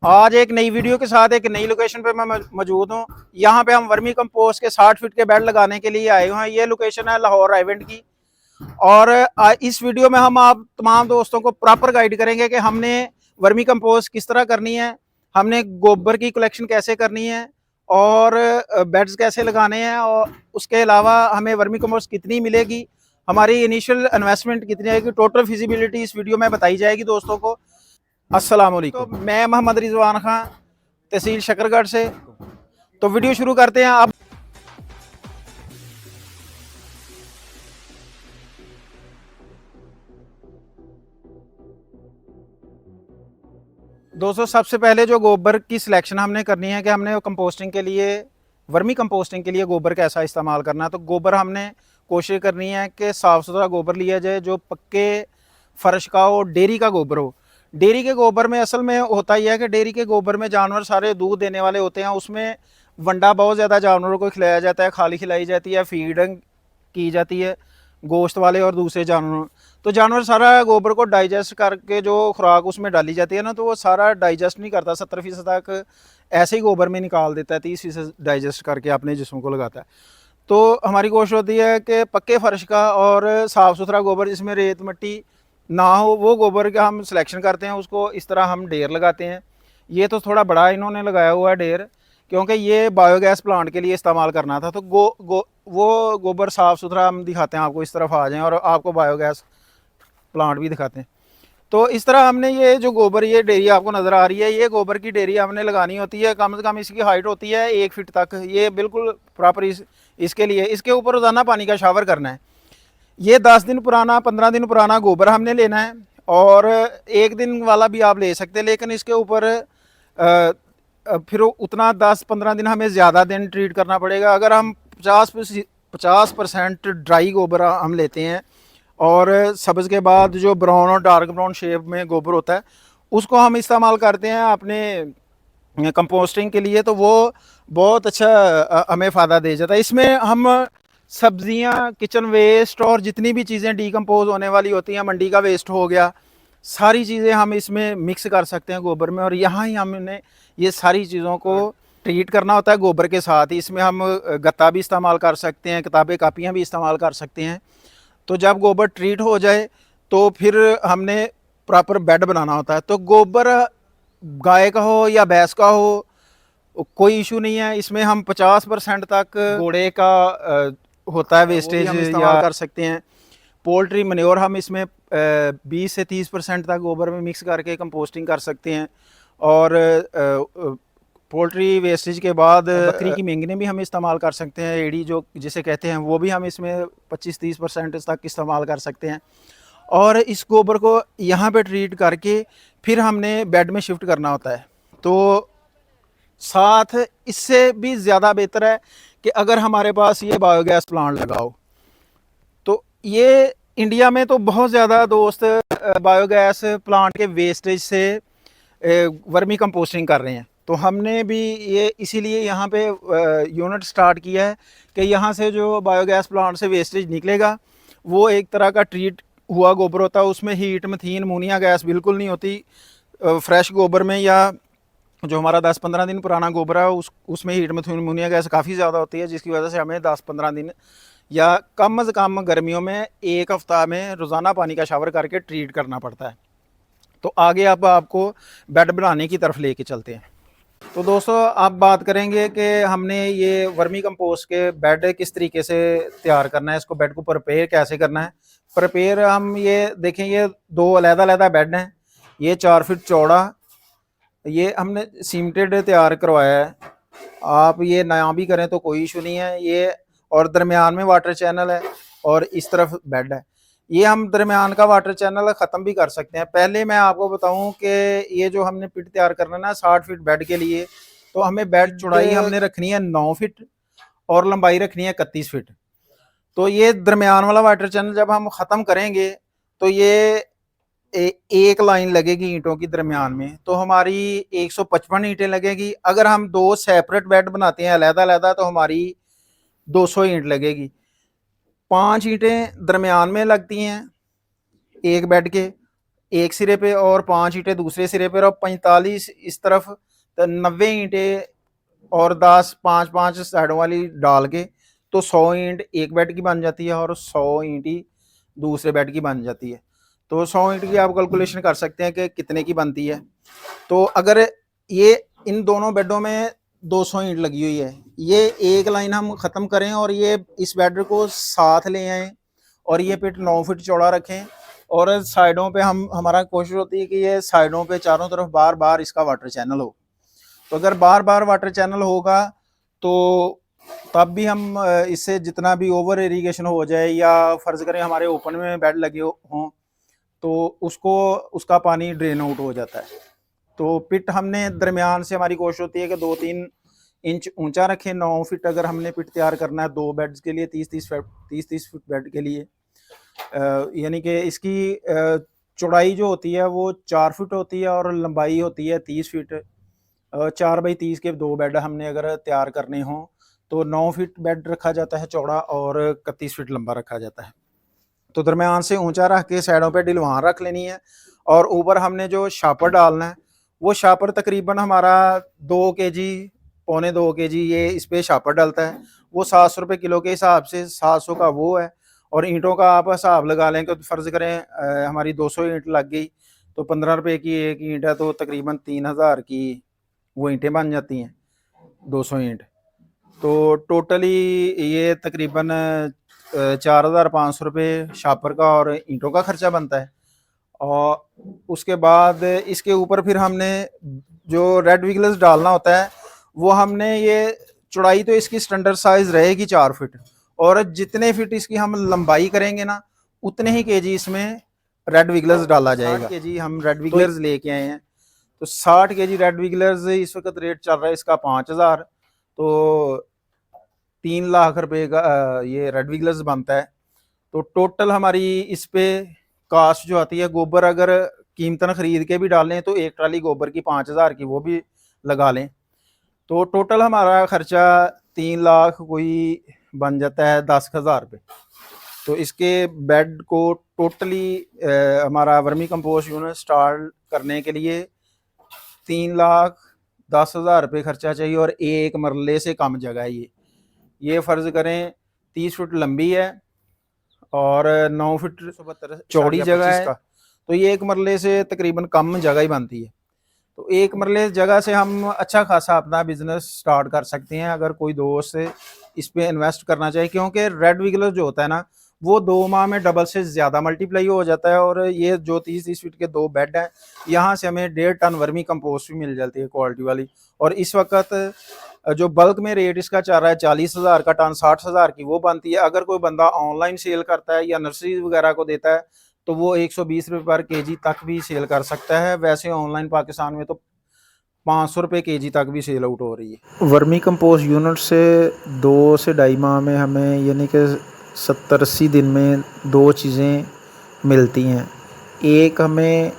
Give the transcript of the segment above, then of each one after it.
आज एक नई वीडियो के साथ एक नई लोकेशन पे मैं मौजूद हूँ। यहाँ पे हम वर्मी कंपोस्ट के 60 फीट के बेड लगाने के लिए आए हुए हैं। ये लोकेशन है लाहौर आइवेंट की। और इस वीडियो में हम आप तमाम दोस्तों को प्रॉपर गाइड करेंगे कि हमने वर्मी कंपोस्ट किस तरह करनी है, हमने गोबर की कलेक्शन कैसे करनी है और बेड्स कैसे लगाने हैं, और उसके अलावा हमें वर्मी कंपोस्ट कितनी मिलेगी, हमारी इनिशियल इन्वेस्टमेंट कितनी आएगी, टोटल फिजिबिलिटी इस वीडियो में बताई जाएगी दोस्तों को। अस्सलाम वालेकुम। तो मैं मोहम्मद रिजवान खान, तहसील शकरगढ़ से। तो वीडियो शुरू करते हैं। अब दोस्तों, सबसे पहले जो गोबर की सिलेक्शन हमने करनी है कि हमने कंपोस्टिंग के लिए, वर्मी कंपोस्टिंग के लिए गोबर कैसा इस्तेमाल करना है। तो गोबर हमने कोशिश करनी है कि साफ़ सुथरा गोबर लिया जाए, जो पक्के फर्श का हो, डेयरी का गोबर हो। डेयरी के गोबर में असल में होता ही है कि डेयरी के गोबर में जानवर सारे दूध देने वाले होते हैं। उसमें वंडा बहुत ज़्यादा जानवरों को खिलाया जाता है, खाली खिलाई जाती है, फीडिंग की जाती है गोश्त वाले और दूसरे जानवरों। तो जानवर सारा गोबर को डाइजेस्ट करके जो खुराक उसमें डाली जाती है ना, तो वो सारा डाइजेस्ट नहीं करता। 70% तक ऐसे ही गोबर में निकाल देता है, 30% डाइजेस्ट करके अपने जिस्म को लगाता है। तो हमारी कोशिश होती है कि पक्के फर्श का और साफ़ सुथरा गोबर, जिसमें रेत मिट्टी ना हो, वो गोबर का हम सिलेक्शन करते हैं। उसको इस तरह हम ढेर लगाते हैं। ये तो थोड़ा बड़ा इन्होंने लगाया हुआ है ढेर, क्योंकि ये बायोगैस प्लांट के लिए इस्तेमाल करना था। तो वो गोबर साफ़ सुथरा हम दिखाते हैं आपको। इस तरफ आ जाएं और आपको बायोगैस प्लांट भी दिखाते हैं। तो इस तरह हमने ये जो गोबर, ये डेयरी आपको नज़र आ रही है, ये गोबर की डेयरी हमने लगानी होती है। कम से कम इसकी हाइट होती है 1 फीट तक। ये बिल्कुल प्रॉपर इसके लिए, इसके ऊपर रोज़ाना पानी का शावर करना है। ये 10 दिन पुराना, 15 दिन पुराना गोबर हमने लेना है, और 1 दिन वाला भी आप ले सकते हैं। लेकिन इसके ऊपर फिर उतना 10-15 दिन हमें ज़्यादा दिन ट्रीट करना पड़ेगा। अगर हम 50% ड्राई गोबर हम लेते हैं, और सब्ज़ के बाद जो ब्राउन और डार्क ब्राउन शेप में गोबर होता है, उसको हम इस्तेमाल करते हैं अपने कंपोस्टिंग के लिए, तो वो बहुत अच्छा हमें फ़ायदा दे जाता है। इसमें हम सब्जियां, किचन वेस्ट और जितनी भी चीज़ें डीकम्पोज होने वाली होती हैं, मंडी का वेस्ट हो गया, सारी चीज़ें हम इसमें मिक्स कर सकते हैं गोबर में। और यहाँ ही हमने ये सारी चीज़ों को ट्रीट करना होता है गोबर के साथ ही। इसमें हम गत्ता भी इस्तेमाल कर सकते हैं, किताबें कापियाँ भी इस्तेमाल कर सकते हैं। तो जब गोबर ट्रीट हो जाए तो फिर हमने प्रॉपर बेड बनाना होता है। तो गोबर गाय का हो या भैंस का हो, कोई इशू नहीं है। इसमें हम 50% तक घोड़े का होता है वेस्टेज, हम इस्तेमाल कर सकते हैं। पोल्ट्री मन्योर हम इसमें 20 से 30% तक गोबर में मिक्स करके कंपोस्टिंग कर सकते हैं। और पोल्ट्री वेस्टेज के बाद बकरी की मेंगने भी हम इस्तेमाल कर सकते हैं, एड़ी जो जिसे कहते हैं, वो भी हम इसमें 25-30% तक इस्तेमाल कर सकते हैं। और इस गोबर को यहाँ पे ट्रीट करके फिर हमने बेड में शिफ्ट करना होता है। तो साथ इससे भी ज़्यादा बेहतर है कि अगर हमारे पास ये बायोगैस प्लांट लगाओ। तो ये इंडिया में तो बहुत ज़्यादा दोस्त बायोगैस प्लांट के वेस्टेज से वर्मी कंपोस्टिंग कर रहे हैं। तो हमने भी ये इसीलिए यहाँ पे यूनिट स्टार्ट किया है कि यहाँ से जो बायोगैस प्लांट से वेस्टेज निकलेगा, वो एक तरह का ट्रीट हुआ गोबर होता है। उसमें हीट, मीथेन, अमोनिया गैस बिल्कुल नहीं होती। फ्रेश गोबर में या जो हमारा 10-15 दिन पुराना गोबर है, उसमें हीट, मीथेन, अमोनिया गैस काफ़ी ज़्यादा होती है, जिसकी वजह से हमें 10-15 दिन या कम से कम गर्मियों में 1 हफ्ता में रोज़ाना पानी का शावर करके ट्रीट करना पड़ता है। तो आगे अब आपको बेड बनाने की तरफ लेके चलते हैं। तो दोस्तों, अब बात करेंगे कि हमने ये वर्मी कंपोस्ट के बेड किस तरीके से तैयार करना है, इसको बेड को प्रिपेयर कैसे करना है। प्रिपेयर हम ये देखें, ये 2 अलग-अलग बेड हैं। ये 4 फीट चौड़ा, ये हमने सीमेंटेड तैयार करवाया है। आप ये नया भी करें तो कोई इशू नहीं है। ये और दरमियान में वाटर चैनल है और इस तरफ बेड है। ये हम दरमियान का वाटर चैनल ख़त्म भी कर सकते हैं। पहले मैं आपको बताऊं कि ये जो हमने पिट तैयार करना है ना 60 फीट बेड के लिए, तो हमें बेड चौड़ाई हमने रखनी है 9 फीट और लंबाई रखनी है 31 फीट। तो ये दरमियान वाला वाटर चैनल जब हम ख़त्म करेंगे तो ये एक लाइन लगेगी ईंटों की दरमियान में, तो हमारी 155 ईंटें लगेगी। अगर हम 2 सेपरेट बेड बनाते हैं अलग-अलग, तो हमारी 200 ईंट लगेगी। 5 ईंटें दरमियान में लगती हैं एक बेड के, एक सिरे पे और 5 ईंटें दूसरे सिरे पे और 45 इस तरफ, तो 90 ईंटें और 10 5-5 साइडों वाली डाल के तो 100 ईंट एक बेड की बन जाती है और 100 ईंट ही दूसरे बेड की बन जाती है। तो 100 ईंट की आप कैलकुलेशन कर सकते हैं कि कितने की बनती है। तो अगर ये इन दोनों बेडों में 200 ईंट लगी हुई है, ये एक लाइन हम ख़त्म करें और ये इस बेड को साथ ले आएँ और ये पिट 9 फीट चौड़ा रखें और साइडों पे हम हमारा कोशिश होती है कि ये साइडों पे चारों तरफ बार बार इसका वाटर चैनल हो। तो अगर बार बार वाटर चैनल होगा तो तब भी हम इससे जितना भी ओवर इरीगेशन हो जाए या फ़र्ज़ करें हमारे ओपन में बेड लगे हों तो उसको उसका पानी ड्रेन आउट हो जाता है। तो पिट हमने दरमियान से हमारी कोशिश होती है कि 2-3 इंच ऊंचा रखें। 9 फीट अगर हमने पिट तैयार करना है 2 बेड्स के लिए, 30-30 फीट बेड के लिए, यानी कि इसकी चौड़ाई जो होती है वो 4 फीट होती है और लंबाई होती है 30 फीट। 4 बाई 30 के 2 बेड हमने अगर तैयार करने हों तो 9 फीट बेड रखा जाता है चौड़ा और 31 फीट लंबा रखा जाता है। तो दरमियान से ऊंचा रख के साइडों पे ढलवान रख लेनी है और ऊपर हमने जो शापर डालना है वो शापर तकरीबन हमारा 2 केजी, पौने 2 केजी ये इस पर शापर डलता है। वो 700 रुपये किलो के हिसाब से 700 का वो है और ईंटों का आप हिसाब लगा लें कि फ़र्ज़ करें हमारी 200 ईंट लग गई तो 15 रुपये की एक ईंट है तो तकरीबन 3000 की वो ईंटें बन जाती हैं, 200 ईंट। तो टोटली ये तकरीबन 4500 रुपये शापर का और ईंटों का खर्चा बनता है। और उसके बाद इसके ऊपर फिर हमने जो रेड विगलर्स डालना होता है वो हमने ये चौड़ाई तो इसकी स्टैंडर्ड साइज़ रहेगी 4 फीट और जितने फीट इसकी हम लंबाई करेंगे ना उतने ही केजी इसमें रेड विगलर्स डाला जाएगा। केजी हम रेड विगलर्स लेके आए हैं तो 60 केजी रेड विगलर्स इस वक्त रेट चल रहा है इसका 5000, तो 3 लाख रुपए का ये रेड विगलर्स बनता है। तो टोटल हमारी इस पे कास्ट जो आती है, गोबर अगर कीमतन ख़रीद के भी डालें तो एक ट्राली गोबर की 5000 की वो भी लगा लें तो टोटल हमारा ख़र्चा 3 लाख कोई बन जाता है 10,000 रुपये। तो इसके बेड को टोटली हमारा वर्मी कंपोस्ट यूनिट स्टार्ट करने के लिए 3,10,000 रुपये खर्चा चाहिए और एक मरले से कम जगह है। ये फ़र्ज़ करें 30 फुट लंबी है और 9 फुट चौड़ी जगह है तो ये एक मरले से तकरीबन कम जगह ही बनती है। तो एक मरले जगह से हम अच्छा खासा अपना बिजनेस स्टार्ट कर सकते हैं अगर कोई दोस्त इस पे इन्वेस्ट करना चाहे, क्योंकि रेड विगलर जो होता है ना वो 2 माह में डबल से ज़्यादा मल्टीप्लाई हो जाता है। और ये जो 30-30 फीट के 2 बेड हैं यहाँ से हमें 1.5 टन वर्मी कंपोस्ट भी मिल जाती है क्वालिटी वाली। और इस वक्त जो बल्क में रेट इसका चल रहा है 40,000 का टन, 60,000 की वो बनती है। अगर कोई बंदा ऑनलाइन सेल करता है या नर्सरी वगैरह को देता है तो वो 120 रुपये पर केजी तक भी सेल कर सकता है। वैसे ऑनलाइन पाकिस्तान में तो 500 रुपये केजी तक भी सेल आउट हो रही है। वर्मी कंपोस्ट यूनिट से 2 से 2.5 माह में हमें यानी कि 70-80 दिन में 2 चीज़ें मिलती हैं। एक हमें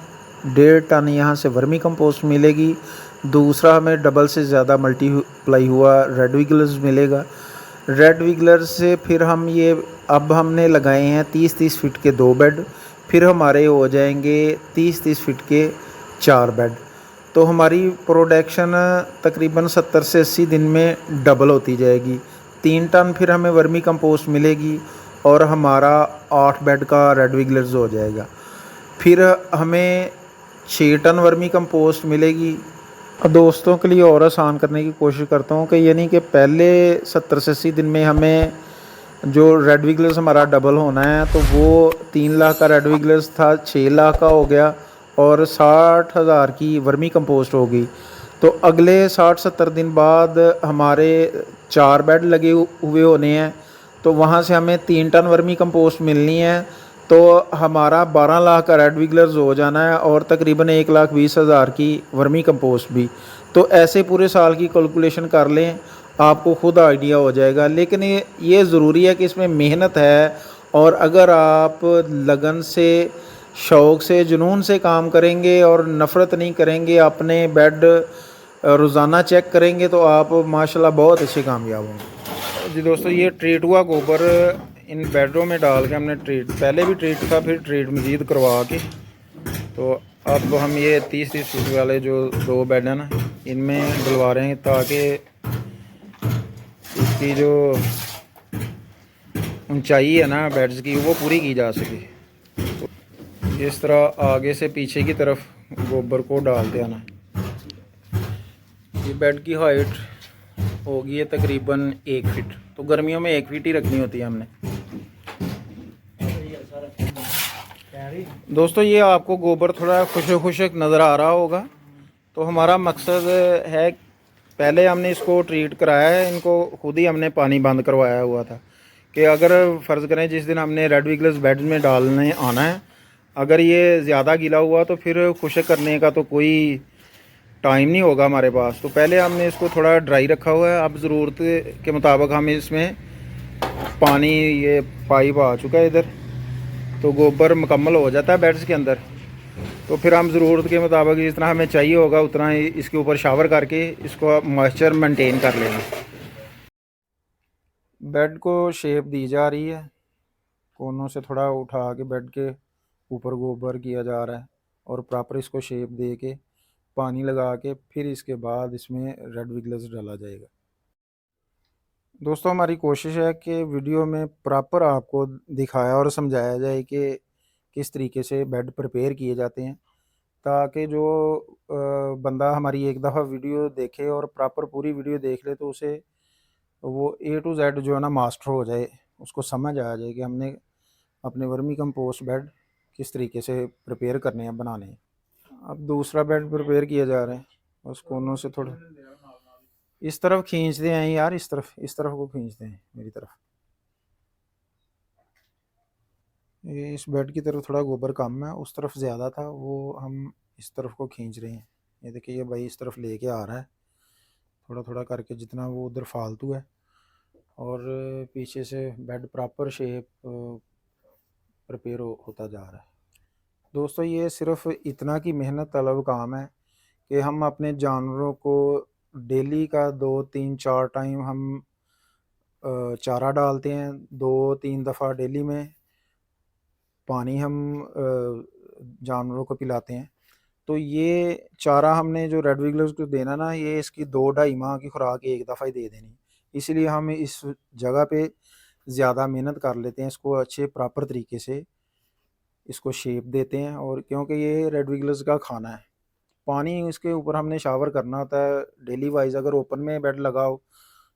1.5 टन यहाँ से वर्मी कंपोस्ट मिलेगी, दूसरा हमें डबल से ज़्यादा मल्टीप्लाई हुआ रेड विगलर्स मिलेगा। रेड विगलर्स से फिर हम ये अब हमने लगाए हैं 30-30 फीट के 2 बेड, फिर हमारे हो जाएंगे 30-30 फीट के 4 बेड। तो हमारी प्रोडक्शन तकरीबन 70 से 80 दिन में डबल होती जाएगी। 3 टन फिर हमें वर्मी कंपोस्ट मिलेगी और हमारा 8 बेड का रेड विगलर्स हो जाएगा। फिर हमें 6 टन वर्मी कंपोस्ट मिलेगी। दोस्तों के लिए और आसान करने की कोशिश करता हूँ कि यानी कि पहले 70 से 80 दिन में हमें जो रेड विगलर्स हमारा डबल होना है तो वो 3 लाख का रेड विगलर्स था, 6 लाख का हो गया और 60,000 की वर्मी कंपोस्ट होगी। तो अगले 60-70 दिन बाद हमारे 4 बेड लगे हुए होने हैं तो वहाँ से हमें 3 टन वर्मी कंपोस्ट मिलनी है। तो हमारा 12 लाख का रेड विगलर्स हो जाना है और तकरीबन 1,20,000 की वर्मी कंपोस्ट भी। तो ऐसे पूरे साल की कैलकुलेशन कर लें, आपको खुद आइडिया हो जाएगा। लेकिन ये ज़रूरी है कि इसमें मेहनत है और अगर आप लगन से, शौक़ से, जुनून से काम करेंगे और नफ़रत नहीं करेंगे, अपने बेड रोज़ाना चेक करेंगे तो आप माशाल्लाह बहुत अच्छे कामयाब होंगे। जी दोस्तों, ये ट्रीट हुआ गोबर इन बेडों में डाल के हमने ट्रीट, पहले भी ट्रीट था फिर ट्रीट मज़ीद करवा के तो अब हम ये 30-30 फीट वाले जो 2 बेड हैं ना, इनमें डलवा रहे हैं ताकि इसकी जो ऊंचाई है ना बेड्स की वो पूरी की जा सके। तो इस तरह आगे से पीछे की तरफ गोबर को डालते आना। ये बेड की हाइट होगी है तकरीबन 1 फीट, तो गर्मियों में 1 फीट ही रखनी होती है हमने। दोस्तों ये आपको गोबर थोड़ा खुशक खुशक नज़र आ रहा होगा, तो हमारा मकसद है, पहले हमने इसको ट्रीट कराया है, इनको खुद ही हमने पानी बंद करवाया हुआ था कि अगर फ़र्ज़ करें जिस दिन हमने रेड विगलस बेड में डालने आना है, अगर ये ज़्यादा गीला हुआ तो फिर खुशक करने का तो कोई टाइम नहीं होगा हमारे पास। तो पहले हमने इसको थोड़ा ड्राई रखा हुआ है। अब ज़रूरत के मुताबिक हम इसमें पानी, ये पाइप आ चुका है इधर, तो गोबर मुकम्मल हो जाता है बेड्स के अंदर। तो फिर हम ज़रूरत के मुताबिक जितना हमें चाहिए होगा उतना ही इसके ऊपर शावर करके इसको मॉइस्चर मेंटेन कर लेंगे। बेड को शेप दी जा रही है, कोनों से थोड़ा उठा के बेड के ऊपर गोबर किया जा रहा है और प्रॉपर इसको शेप दे के पानी लगा के फिर इसके बाद इसमें रेड विगलस डाला जाएगा। दोस्तों हमारी कोशिश है कि वीडियो में प्रॉपर आपको दिखाया और समझाया जाए कि किस तरीके से बेड प्रिपेयर किए जाते हैं, ताकि जो बंदा हमारी एक दफ़ा वीडियो देखे और प्रॉपर पूरी वीडियो देख ले तो उसे वो A to Z जो है ना मास्टर हो जाए, उसको समझ आ जाए कि हमने अपने वर्मी कंपोस्ट बेड किस तरीके से प्रिपेयर करने हैं, बनाने हैं। अब दूसरा बेड प्रिपेयर किया जा रहा है, बस कोनों से थोड़ा इस तरफ खींचते हैं यार, इस तरफ को खींचते हैं मेरी तरफ। ये इस बेड की तरफ थोड़ा गोबर कम है, उस तरफ ज़्यादा था, वो हम इस तरफ को खींच रहे हैं। ये देखिए ये भाई इस तरफ लेके आ रहा है थोड़ा थोड़ा करके, जितना वो उधर फालतू है, और पीछे से बेड प्रॉपर शेप प्रिपेयर होता जा रहा है। दोस्तों ये सिर्फ इतना की मेहनत तलब काम है कि हम अपने जानवरों को डेली का 2-3-4 टाइम हम चारा डालते हैं, 2-3 दफ़ा डेली में पानी हम जानवरों को पिलाते हैं। तो ये चारा हमने जो रेड विगलर्स को देना ना, ये इसकी 2-2.5 माह की खुराक एक दफ़ा ही दे देनी, इसलिए हम इस जगह पे ज़्यादा मेहनत कर लेते हैं, इसको अच्छे प्रॉपर तरीके से इसको शेप देते हैं। और क्योंकि ये रेड विगलर्स का खाना है, पानी इसके ऊपर हमने शावर करना होता है डेली वाइज। अगर ओपन में बेड लगाओ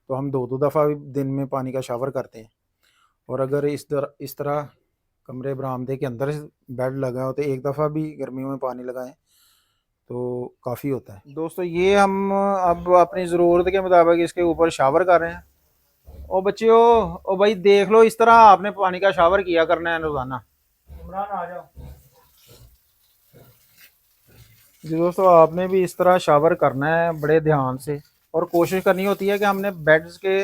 तो हम 2-2 दफ़ा दिन में पानी का शावर करते हैं, और अगर इस तरह कमरे बरामदे के अंदर बेड लगा हो तो एक दफ़ा भी गर्मियों में पानी लगाएं तो काफ़ी होता है। दोस्तों ये हम अब अपनी ज़रूरत के मुताबिक इसके ऊपर शावर कर रहे हैं। ओ बच्चियों, ओ भाई देख लो, इस तरह आपने पानी का शावर किया करना है रोज़ाना। इमरान आ जाओ जी। दोस्तों आपने भी इस तरह शावर करना है बड़े ध्यान से, और कोशिश करनी होती है कि हमने बेड्स के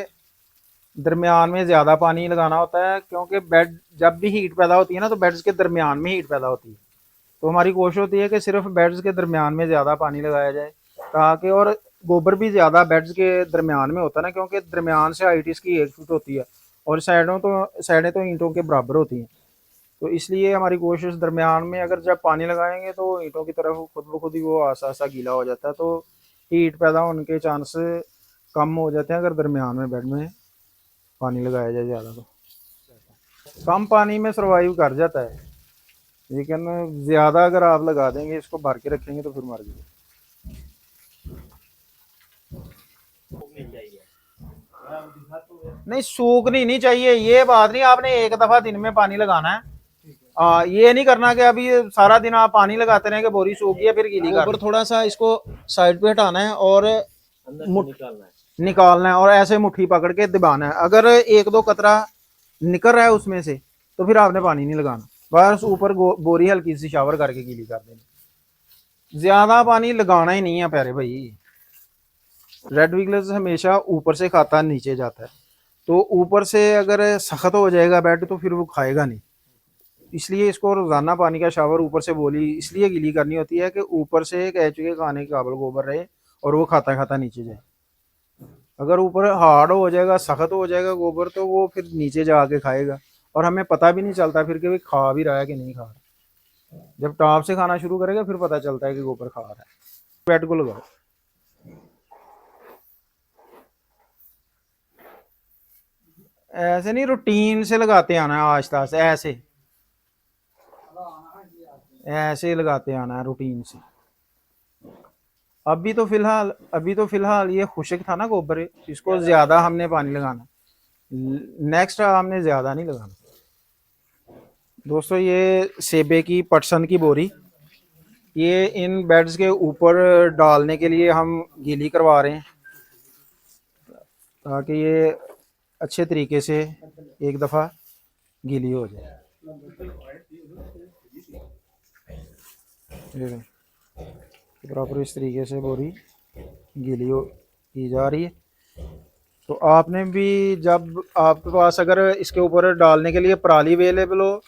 दरमियान में ज़्यादा पानी लगाना होता है, क्योंकि बेड जब भी हीट पैदा होती है ना तो बेड्स के दरमियान में हीट पैदा होती है। तो हमारी कोशिश होती है कि सिर्फ बेड्स के दरमियान में ज़्यादा पानी लगाया जाए, ताकि, और गोबर भी ज़्यादा बेड्स के दरमियान में होता है ना, क्योंकि दरमियान से हाइट इसकी 1 फीट होती है और साइडें तो ईंटों के बराबर होती हैं। तो इसलिए हमारी कोशिश दरमियान में, अगर जब पानी लगाएंगे तो ईंटों की तरफ खुद ब खुद ही वो आसा आसा गीला हो जाता है, तो हीट पैदा होने के चांस कम हो जाते हैं अगर दरमियान में बेड में पानी लगाया जाए ज़्यादा। तो कम पानी में सर्वाइव कर जाता है, लेकिन ज़्यादा अगर आप लगा देंगे, इसको भर के रखेंगे तो फिर मर जाएगा। नहीं सूखनी नहीं चाहिए, ये बात नहीं, आपने एक दफ़ा दिन में पानी लगाना है। ये नहीं करना कि अभी सारा दिन आप पानी लगाते रहेंगे, बोरी सूख गई फिर गीली कर। थोड़ा सा इसको साइड पे हटाना है और निकालना है और ऐसे मुट्ठी पकड़ के दबाना है। अगर 1-2 कतरा निकल रहा है उसमें से तो फिर आपने पानी नहीं लगाना, बस ऊपर बोरी हल्की सी शावर करके गीली कर देनी। ज्यादा पानी लगाना ही नहीं है प्यारे भाई। रेड विगलर्स हमेशा ऊपर से खाता नीचे जाता है, तो ऊपर से अगर सख्त हो जाएगा बेड तो फिर वो खाएगा नहीं, इसलिए इसको रोजाना पानी का शावर ऊपर से बोली इसलिए गीली करनी होती है कि ऊपर से कैचू के खाने के काबिल गोबर रहे और वो खाता खाता नीचे जाए। अगर ऊपर हार्ड हो जाएगा, सख्त हो जाएगा गोबर, तो वो फिर नीचे जाके खाएगा और हमें पता भी नहीं चलता फिर कि खा भी रहा है कि नहीं खा रहा। जब टॉप से खाना शुरू करेगा फिर पता चलता है कि गोबर खा रहा है। बेड को लगाओ। ऐसे नहीं, रूटीन से लगाते आना है, आहिस्ता आहिस्ता ऐसे ऐसे लगाते आना है रूटीन से। अभी तो फिलहाल ये खुशक था ना गोबर, इसको ज्यादा हमने पानी लगाना, नेक्स्ट हमने ज्यादा नहीं लगाना। दोस्तों ये सेबे की पटसन की बोरी, ये इन बेड्स के ऊपर डालने के लिए हम गीली करवा रहे हैं ताकि ये अच्छे तरीके से एक दफ़ा गीली हो जाए। प्रॉपर इस तरीके से बोरी गीली हो की जा रही है। तो आपने भी, जब आपके पास अगर इसके ऊपर डालने के लिए पराली अवेलेबल हो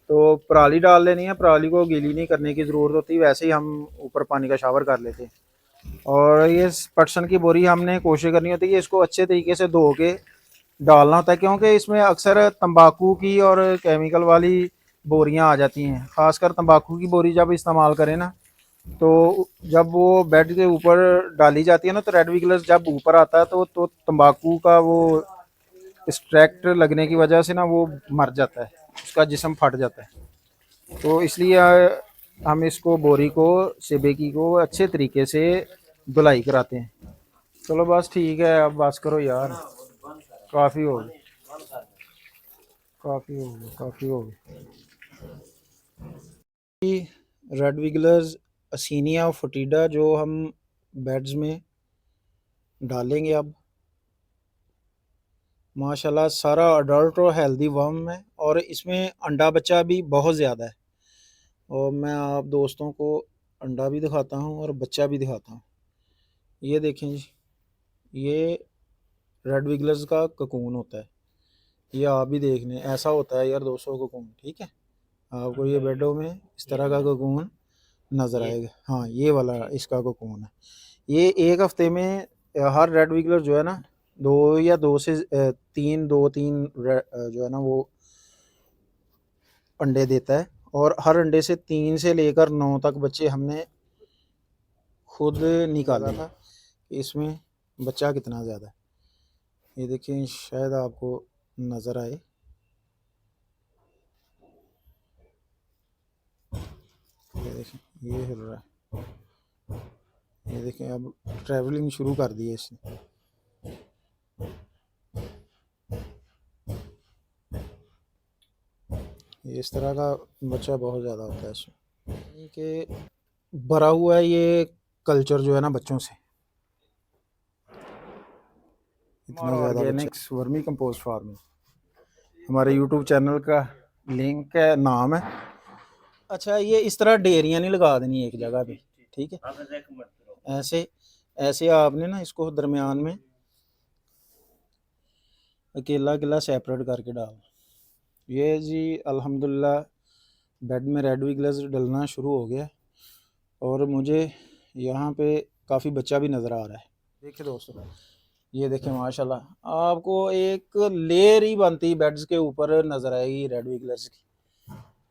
तो पराली डाल लेनी है, पराली को गीली नहीं करने की ज़रूरत होती, वैसे ही हम ऊपर पानी का शावर कर लेते हैं। और ये पटसन की बोरी हमने कोशिश करनी होती है कि इसको अच्छे तरीके से धो के डालना होता है, क्योंकि इसमें अक्सर तंबाकू की और केमिकल वाली बोरियां आ जाती हैं। खासकर तंबाकू की बोरी जब इस्तेमाल करें ना, तो जब वो बेड के ऊपर डाली जाती है ना, तो रेड विगलर्स जब ऊपर आता है तो तंबाकू का वो एक्सट्रैक्ट लगने की वजह से ना वो मर जाता है, उसका जिस्म फट जाता है। तो इसलिए हम इसको बोरी को, सेबेकी को अच्छे तरीके से धुलाई कराते हैं। चलो बस ठीक है, अब बस करो यार, काफ़ी हो गई, काफ़ी हो गई, काफ़ी हो गई। रेड विगलर्स असीनिया फोटिडा जो हम बेड्स में डालेंगे अब, माशाल्लाह सारा अडल्ट और हेल्दी वर्म है, और इसमें अंडा बच्चा भी बहुत ज़्यादा है। और मैं आप दोस्तों को अंडा भी दिखाता हूँ और बच्चा भी दिखाता हूँ। ये देखें जी, ये रेड विगलर्स का ककून होता है, ये आप भी देखने ऐसा होता है यार दोस्तों ककून, ठीक है। आपको ये बेडों में इस तरह का ककून नज़र आएगा। हाँ, ये वाला इसका ककून है। ये एक हफ्ते में हर रेड विगलर जो है ना, दो से तीन जो है ना वो अंडे देता है, और हर अंडे से 3 से लेकर 9 तक बच्चे हमने खुद निकाला था। इसमें बच्चा कितना ज़्यादा है, ये देखिए, शायद आपको नज़र आए। ये देखें, ये हिल रहा है, ये देखें, अब ट्रैवलिंग शुरू कर दी है इसने। इस तरह का बच्चा बहुत ज़्यादा होता है इसमें, कि भरा हुआ है ये कल्चर जो है ना बच्चों से, इतना ज़्यादा। ऑर्गेनिक्स वर्मी कंपोस्ट फार्मिंग हमारे यूट्यूब चैनल का लिंक है, नाम है। अच्छा, ये इस तरह डेरियाँ नहीं लगा देनी एक जगह पे, ठीक है। ऐसे ऐसे आपने ना इसको दरमियान में अकेला अकेला सेपरेट करके डाल। ये जी अल्हम्दुलिल्लाह बेड में रेड विगलर्स डलना शुरू हो गया, और मुझे यहाँ पे काफ़ी बच्चा भी नज़र आ रहा है। देखिए दोस्तों, ये देखें माशाल्लाह, आपको एक लेयर ही बनती बेड्स के ऊपर नज़र आएगी रेड विगलर्स की।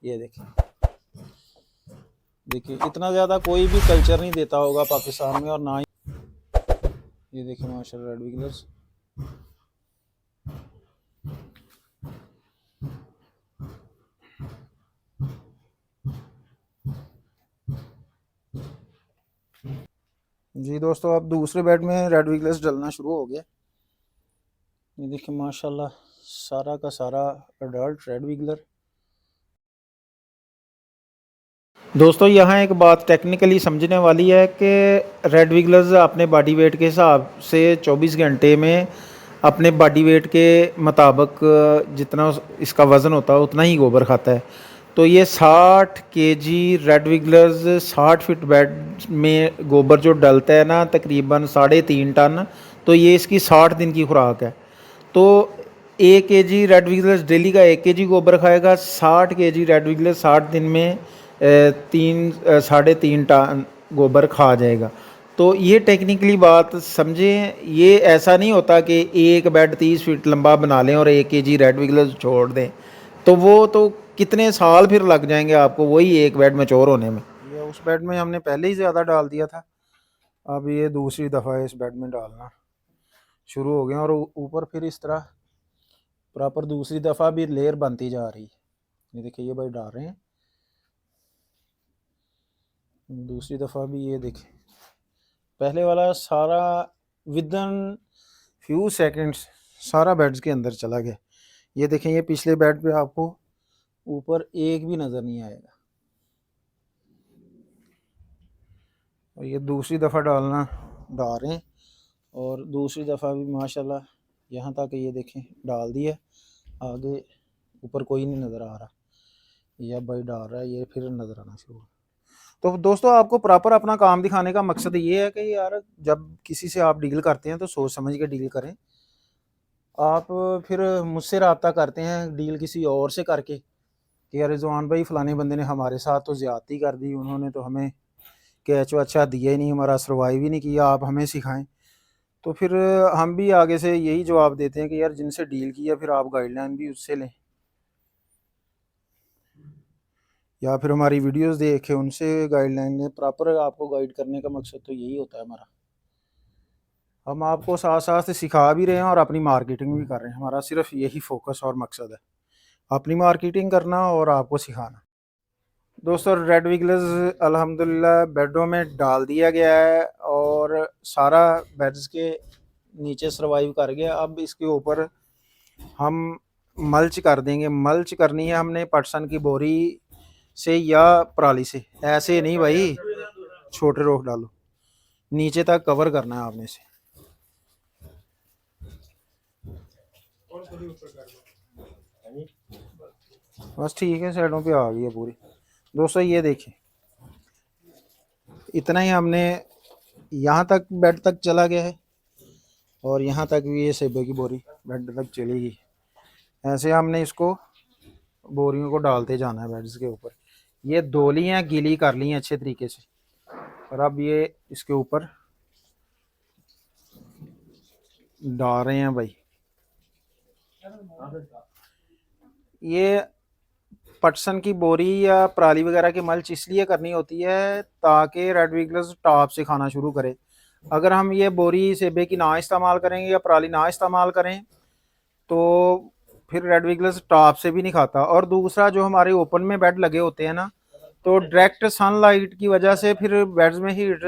ये देखें, देखिए इतना ज़्यादा कोई भी कल्चर नहीं देता होगा पाकिस्तान में, और ना ही ये देखें माशाल्लाह रेड विगलर्स। जी दोस्तों, अब दूसरे बेड में रेड विगलर्स डलना शुरू हो गया। ये देखिए माशाल्लाह सारा का सारा अडल्ट रेड विगलर। दोस्तों यहाँ एक बात टेक्निकली समझने वाली है कि रेड विगलर्स अपने बॉडी वेट के हिसाब से 24 घंटे में अपने बॉडी वेट के मुताबिक जितना इसका वज़न होता है उतना ही गोबर खाता है। तो ये 60 केजी रेड विगलर्स 60 फीट बेड में गोबर जो डलता है ना, तकरीबन 3.5 टन, तो ये इसकी 60 दिन की खुराक है। तो 1 केजी रेड विगलर्स डेली का 1 केजी गोबर खाएगा, 60 केजी रेड विगलर्स 60 दिन में 3.5 टन गोबर खा जाएगा। तो ये टेक्निकली बात समझें, ये ऐसा नहीं होता कि एक बेड 30 फीट लंबा बना लें और 1 केजी रेड विगलर्स छोड़ दें, तो वो तो कितने साल फिर लग जाएंगे आपको वही एक बेड मैच्योर होने में? ये उस बेड में हमने पहले ही ज़्यादा डाल दिया था, अब ये दूसरी दफ़ा है इस बेड में डालना शुरू हो गया, और ऊपर फिर इस तरह प्रॉपर दूसरी दफ़ा भी लेयर बनती जा रही है। ये देखिए ये भाई डाल रहे हैं दूसरी दफ़ा भी, ये देखें पहले वाला सारा विदन फ्यू सेकंड्स सारा बेड्स के अंदर चला गया। ये देखें ये पिछले बेड पे आपको ऊपर एक भी नज़र नहीं आएगा, और ये दूसरी दफ़ा डालना डाल रहे हैं, और दूसरी दफ़ा भी माशाल्लाह यहाँ तक ये देखें डाल दिया, आगे ऊपर कोई नहीं नज़र आ रहा, ये भाई डाल रहा है, ये फिर नज़र आना शुरू। तो दोस्तों आपको प्रॉपर अपना काम दिखाने का मकसद ये है कि यार जब किसी से आप डील करते हैं तो सोच समझ के डील करें। आप फिर मुझसे रब्ता करते हैं डील किसी और से करके कि यार रिजवान भाई फ़लाने बंदे ने हमारे साथ तो ज़्यादती कर दी, उन्होंने तो हमें कैच अच्छा दिया ही नहीं, हमारा सर्वाइव ही नहीं किया, आप हमें सिखाएं। तो फिर हम भी आगे से यही जवाब देते हैं कि यार जिनसे डील किया फिर आप गाइडलाइन भी उससे लें, या फिर हमारी वीडियोस देख के उनसे गाइडलाइन लें। प्रॉपर आपको गाइड करने का मकसद तो यही होता है हमारा। हम आपको साथ साथ सिखा भी रहे हैं और अपनी मार्केटिंग भी कर रहे हैं, हमारा सिर्फ यही फोकस और मकसद है, अपनी मार्केटिंग करना और आपको सिखाना। दोस्तों रेड विगलर्स अल्हम्दुलिल्लाह बेडों में डाल दिया गया है और सारा बेड्स के नीचे सर्वाइव कर गया। अब इसके ऊपर हम मल्च कर देंगे। मल्च करनी है हमने पटसन की बोरी से या पराली से, ऐसे नहीं भाई छोटे रोक डालो, नीचे तक कवर करना है आपने इसे। बस ठीक है, साइडों पे आ गई है पूरी। दोस्तों ये देखें इतना ही हमने यहाँ तक बेड तक चला गया है, और यहाँ तक भी ये सेबे की बोरी बेड तक चलेगी। ऐसे हमने इसको बोरियों को डालते जाना है बेड्स के ऊपर। ये दोलियाँ गीली कर ली हैं अच्छे तरीके से, और अब ये इसके ऊपर डाल रहे हैं भाई। ये पटसन की बोरी या पराली वगैरह की मल्च इसलिए करनी होती है ताकि रेड विगलर्स टॉप से खाना शुरू करे। अगर हम ये बोरी सेबे की ना इस्तेमाल करेंगे या पराली ना इस्तेमाल करें तो फिर रेड विगलर्स टॉप से भी नहीं खाता। और दूसरा जो हमारे ओपन में बेड लगे होते हैं ना, तो डायरेक्ट सनलाइट की वजह से फिर बेड्स में हीट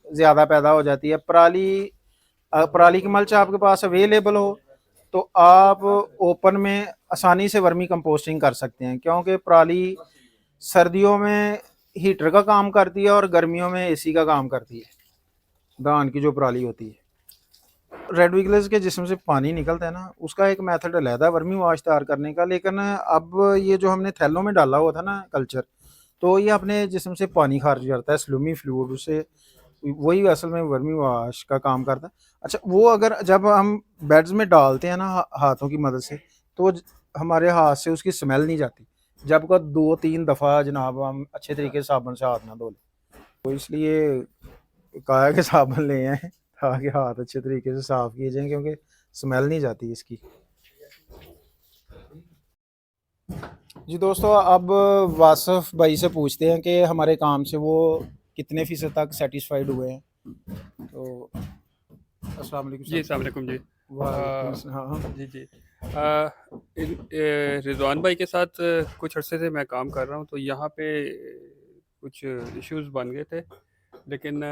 ज़्यादा पैदा हो जाती है। पराली की मल्च आपके पास अवेलेबल हो तो आप ओपन में आसानी से वर्मी कंपोस्टिंग कर सकते हैं, क्योंकि पराली सर्दियों में हीटर का काम करती है और गर्मियों में एसी का काम करती है, धान की जो पराली होती है। रेड विगलर्स के जिस्म से पानी निकलता है ना, उसका एक मेथड अलहदा है वर्मी वाश तैयार करने का। लेकिन अब ये जो हमने थैलों में डाला हुआ था ना कल्चर, तो ये अपने जिस्म से पानी खारिज करता है, स्लूमी फ्लूइड, उससे वही असल में वर्मी वाश का काम करता है। अच्छा वो अगर जब हम बेड्स में डालते हैं ना हाथों की मदद से, तो हमारे हाथ से उसकी स्मेल नहीं जाती, जब का 2-3 दफ़ा जनाब हम अच्छे तरीके से साबुन से हाथ ना धो लें। तो इसलिए कहा है कि साबुन ले आए ताकि हाथ अच्छे तरीके से साफ़ किए जाएँ, क्योंकि स्मेल नहीं जाती इसकी। जी दोस्तों अब वासफ भाई से पूछते हैं कि हमारे काम से वो कितने फ़ीसद तक सेटिस्फाइड हुए हैं। तो अस्सलाम वालेकुम जी सर। अस्सलाम वालेकुम जी। वालेकुम अस्सलाम। जी जी। रिजवान भाई के साथ कुछ अरसे से मैं काम कर रहा हूँ, तो यहाँ पे कुछ इश्यूज बन गए थे, लेकिन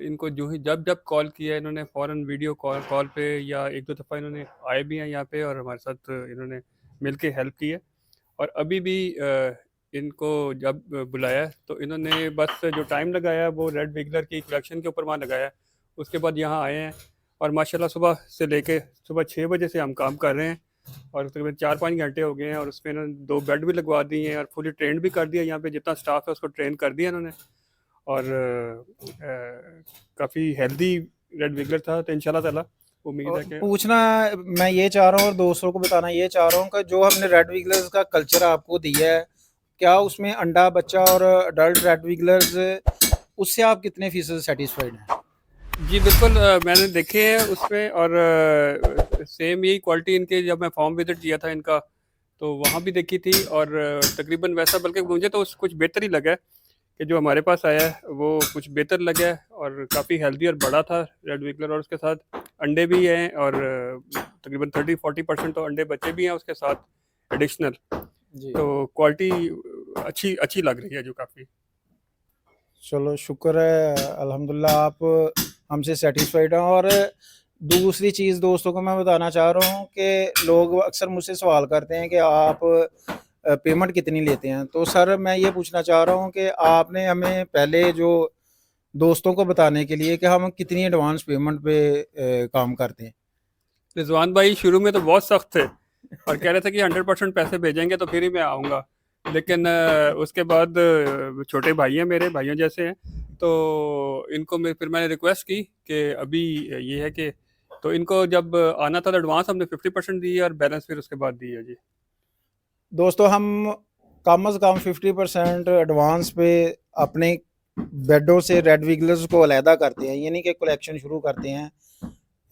इनको जो ही जब जब कॉल किया इन्होंने फ़ौरन वीडियो कॉल पे, या एक दो दफ़ा इन्होंने आए भी हैं यहाँ पे और हमारे साथ इन्होंने मिल के हेल्प की है। और अभी भी इनको जब बुलाया तो इन्होंने बस जो टाइम लगाया वो रेड विगलर की कलेक्शन के ऊपर वहाँ लगाया, उसके बाद यहाँ आए हैं और माशाल्लाह सुबह से लेके सुबह 6 बजे से हम काम कर रहे हैं और तकरीबन 4-5 घंटे हो गए हैं। और उसमें इन्होंने 2 बेड भी लगवा दिए हैं और फुली ट्रेंड भी कर दिया, यहाँ पे जितना स्टाफ है उसको ट्रेन कर दिया इन्होंने। और काफ़ी हेल्दी रेड विगलर था, तो इंशाल्लाह ताला उम्मीद है कि पूछना मैं ये चाह रहा हूँ और दोस्तों को बताना ये चाह रहा हूँ कि जो हमने रेड विगलर्स का कल्चर आपको दिया है, क्या उसमें अंडा बच्चा और अडल्ट रेड विगलर्स उससे आप कितने फ़ीसद सेटिस्फाइड हैं? जी बिल्कुल, मैंने देखे हैं उसमें, और सेम यही क्वालिटी इनके जब मैं फॉर्म विजिट किया था इनका, तो वहाँ भी देखी थी और तकरीबन वैसा, बल्कि मुझे तो कुछ बेहतर ही लगा है कि जो हमारे पास आया है वो कुछ बेहतर लगा है और काफ़ी हेल्दी और बड़ा था रेड विगलर, और उसके साथ अंडे भी हैं और तकरीबन 30-40% तो अंडे बच्चे भी हैं उसके साथ एडिशनल। जी तो क्वालिटी अच्छी अच्छी लग रही है जो काफ़ी। चलो शुक्र है अल्हम्दुलिल्लाह आप हमसे सेटिस्फाइड हैं। और दूसरी चीज़ दोस्तों को मैं बताना चाह रहा हूँ कि लोग अक्सर मुझसे सवाल करते हैं कि आप पेमेंट कितनी लेते हैं। तो सर मैं ये पूछना चाह रहा हूँ कि आपने हमें पहले जो दोस्तों को बताने के लिए कि हम कितनी एडवांस पेमेंट पे काम करते हैं। रिजवान भाई शुरू में तो बहुत सख्त थे और कह रहे थे कि 100% पैसे भेजेंगे तो फिर ही मैं आऊँगा, लेकिन उसके बाद छोटे भाई हैं, मेरे भाइयों जैसे हैं, तो इनको फिर मैंने रिक्वेस्ट की कि अभी ये है कि, तो इनको जब आना था तो एडवांस हमने 50% दी है और बैलेंस फिर उसके बाद दी है जी। दोस्तों हम कम से कम 50% एडवांस पे अपने बेडों से रेड विगलर्स को अलहदा करते हैं, यानी कि कलेक्शन शुरू करते हैं।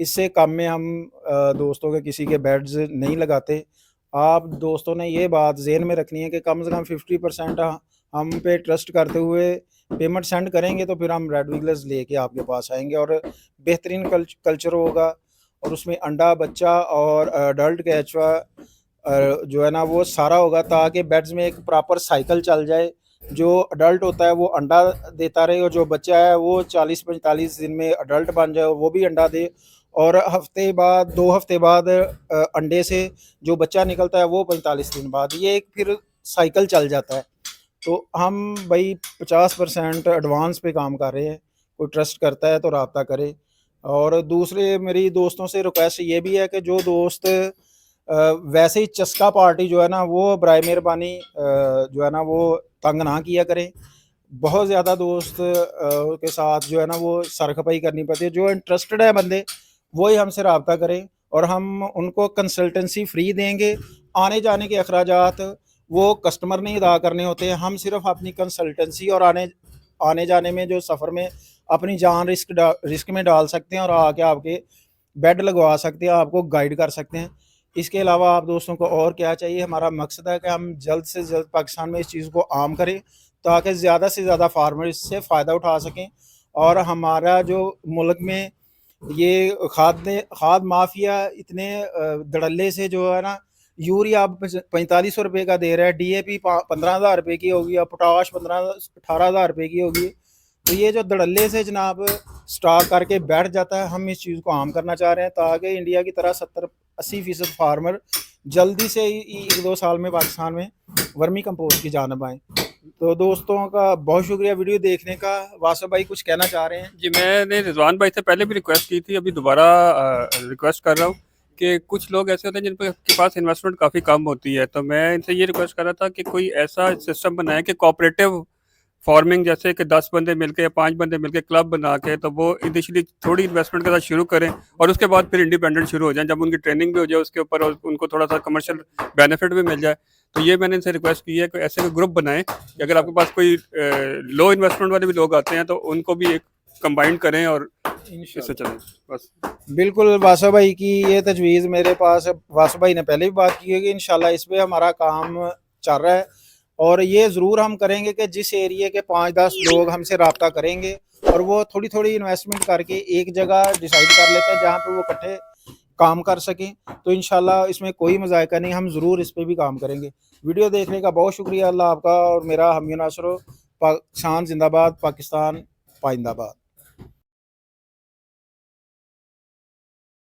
इससे कम में हम दोस्तों के किसी के बेड्स नहीं लगाते। आप दोस्तों ने ये बात ज़हन में रखनी है कि कम से कम 50% हम पे ट्रस्ट करते हुए पेमेंट सेंड करेंगे तो फिर हम रेड विगलर्स लेके आपके पास आएंगे और बेहतरीन कल्चर होगा। और उसमें अंडा, बच्चा और अडल्ट कैचवा जो है ना वो सारा होगा, ताकि बेड्स में एक प्रॉपर साइकिल चल जाए। जो अडल्ट होता है वो अंडा देता रहे और जो बच्चा है वो 40-45 दिन में अडल्ट बन जाए और वो भी अंडा दे। और हफ्ते बाद 2 हफ्ते बाद अंडे से जो बच्चा निकलता है वो 45 दिन बाद, ये एक फिर साइकिल चल जाता है। तो हम भाई 50% एडवांस पे काम कर रहे हैं। कोई ट्रस्ट करता है तो रब्ता करे। और दूसरे मेरी दोस्तों से रिक्वेस्ट ये भी है कि जो दोस्त वैसे ही चस्का पार्टी जो है ना वो बराए मेहरबानी जो है ना वो तंग ना किया करें। बहुत ज़्यादा दोस्त के साथ जो है ना वो सरखपाई करनी पड़ती है। जो इंटरेस्टेड है बंदे वही हमसे रब्ता करें और हम उनको कंसल्टेंसी फ्री देंगे। आने जाने के अखराजात वो कस्टमर नहीं अदा करने होते हैं। हम सिर्फ अपनी कंसल्टेंसी और आने आने जाने में जो सफ़र में अपनी जान रिस्क में डाल सकते हैं और आके आपके बेड लगवा सकते हैं, आपको गाइड कर सकते हैं। इसके अलावा आप दोस्तों को और क्या चाहिए? हमारा मकसद है कि हम जल्द से जल्द पाकिस्तान में इस चीज़ को आम करें ताकि ज़्यादा से ज़्यादा फार्मर इससे फ़ायदा उठा सकें। और हमारा जो मुल्क में ये खाद माफिया इतने धड़ल्ले से जो है ना, यूरिया अब 4500 रुपये का दे रहा है, डीएपी 15,000 रुपये की होगी और पोटाश 18,000 रुपये की होगी। तो ये जो धड़ल्ले से जनाब स्टॉक करके बैठ जाता है, हम इस चीज़ को आम करना चाह रहे हैं ताकि इंडिया की तरह 70-80% फार्मर जल्दी से ही 1-2 साल में पाकिस्तान में वर्मी कंपोस्ट की जानब आएँ। तो दोस्तों का बहुत शुक्रिया वीडियो देखने का। वासफ भाई कुछ कहना चाह रहे हैं? जी, मैंने रिजवान भाई से पहले भी रिक्वेस्ट की थी, अभी दोबारा रिक्वेस्ट कर रहा हूँ कि कुछ लोग ऐसे होते हैं जिन के पास इन्वेस्टमेंट काफ़ी कम होती है, तो मैं इनसे ये रिक्वेस्ट कर रहा था कि कोई ऐसा सिस्टम बनाए कि कोऑपरेटिव फार्मिंग, जैसे कि 10 बंदे मिलके या 5 बंदे मिलके क्लब बना के, तो वो इनिशियली थोड़ी इन्वेस्टमेंट के साथ शुरू करें और उसके बाद फिर इंडिपेंडेंट शुरू हो जाएं, जब उनकी ट्रेनिंग भी हो जाए उसके ऊपर और उनको थोड़ा सा कमर्शियल बेनिफिट भी मिल जाए। तो ये मैंने इनसे रिक्वेस्ट की है कि ऐसे कोई ग्रुप बनाएं कि अगर आपके पास कोई लो इन्वेस्टमेंट वाले भी लोग आते हैं तो उनको भी एक कंबाइन करें और इससे चलें बस। बिल्कुल वासफ भाई की ये तजवीज़ मेरे पास वासफ भाई ने पहले भी बात की है कि इंशाल्लाह इस पे हमारा काम चल रहा है। और ये ज़रूर हम करेंगे कि जिस एरिया के 5-10 लोग हमसे रब्ता करेंगे और वो थोड़ी थोड़ी इन्वेस्टमेंट करके एक जगह डिसाइड कर लेते हैं जहाँ पे वो इकट्ठे काम कर सकें, तो इंशाल्लाह इसमें कोई मज़ायका नहीं, हम ज़रूर इस पे भी काम करेंगे। वीडियो देखने का बहुत शुक्रिया अल्लाह आपका। और मेरा हम नासर, पाकिस्तान जिंदाबाद, पाकिस्तान पाइंदाबाद।